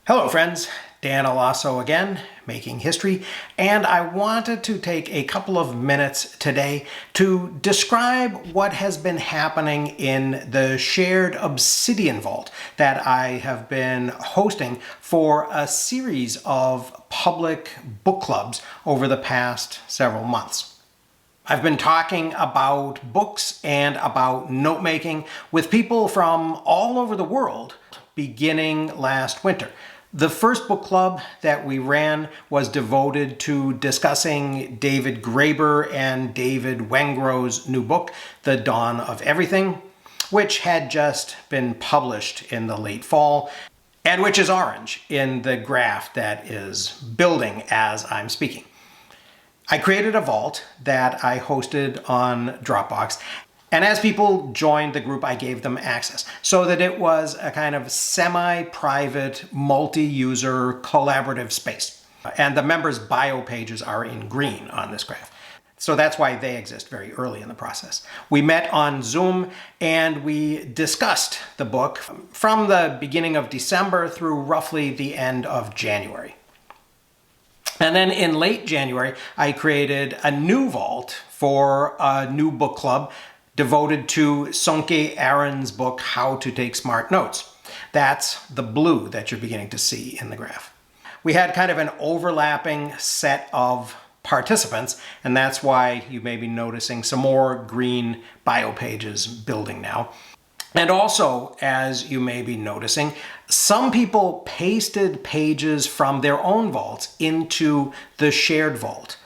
Hello friends, Dan Alasso again, making history, and I wanted to take a couple of minutes today to describe what has been happening in the shared Obsidian Vault that I have been hosting for a series of public book clubs over the past several months. I've been talking about books and about note-making with people from all over the world beginning last winter. The first book club that we ran was devoted to discussing David Graeber and David Wengrow's new book, The Dawn of Everything, which had just been published in the late fall, and which is orange in the graph that is building as I'm speaking. I created a vault that I hosted on Dropbox, and as people joined the group, I gave them access so that it was a kind of semi-private, multi-user, collaborative space. And the members' bio pages are in green on this graph. So that's why they exist very early in the process. We met on Zoom and we discussed the book from the beginning of December through roughly the end of January. And then in late January, I created a new vault for a new book club devoted to Sonke Aaron's book, How to Take Smart Notes. That's the blue that you're beginning to see in the graph. We had kind of an overlapping set of participants, and that's why you may be noticing some more green bio pages building now. And also, as you may be noticing, some people pasted pages from their own vaults into the shared vault.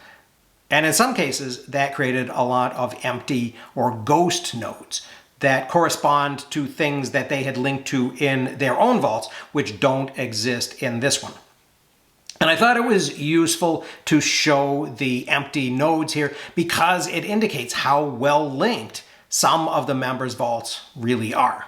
And in some cases, that created a lot of empty or ghost nodes that correspond to things that they had linked to in their own vaults, which don't exist in this one. And I thought it was useful to show the empty nodes here because it indicates how well linked some of the members' vaults really are.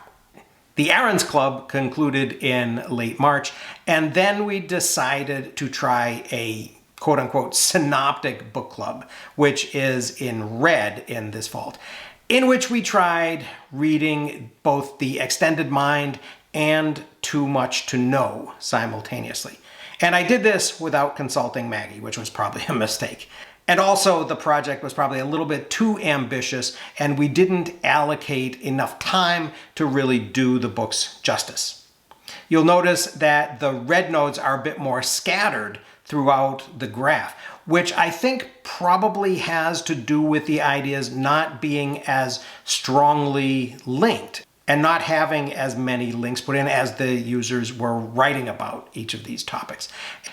The Aaron's Club concluded in late March, and then we decided to try a quote-unquote synoptic book club, which is in red in this vault, in which we tried reading both The Extended Mind and Too Much to Know simultaneously. And I did this without consulting Maggie, which was probably a mistake. And also the project was probably a little bit too ambitious, and we didn't allocate enough time to really do the books justice. You'll notice that the red nodes are a bit more scattered throughout the graph, which I think probably has to do with the ideas not being as strongly linked and not having as many links put in as the users were writing about each of these topics.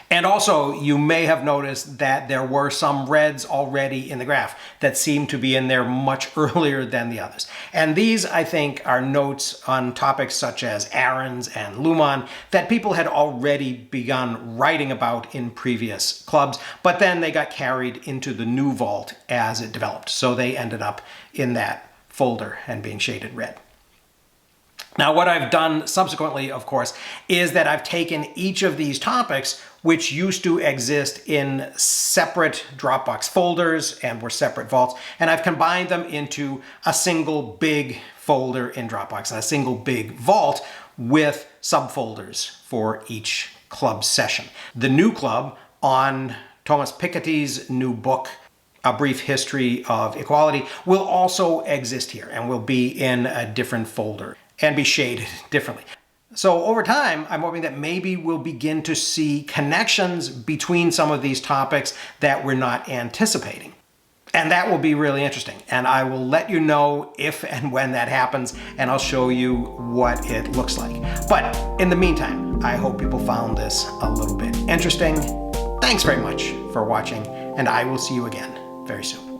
And also, you may have noticed that there were some reds already in the graph that seem to be in there much earlier than the others. And these, I think, are notes on topics such as Aaron's and Luhmann that people had already begun writing about in previous clubs, but then they got carried into the new vault as it developed. So they ended up in that folder and being shaded red. Now, what I've done subsequently, of course, is that I've taken each of these topics, which used to exist in separate Dropbox folders and were separate vaults, and I've combined them into a single big folder in Dropbox, and a single big vault with subfolders for each club session. The new club on Thomas Piketty's new book, A Brief History of Equality, will also exist here and will be in a different folder and be shaded differently. So over time, I'm hoping that maybe we'll begin to see connections between some of these topics that we're not anticipating. And that will be really interesting. And I will let you know if and when that happens, and I'll show you what it looks like. But in the meantime, I hope people found this a little bit interesting. Thanks very much for watching, and I will see you again very soon.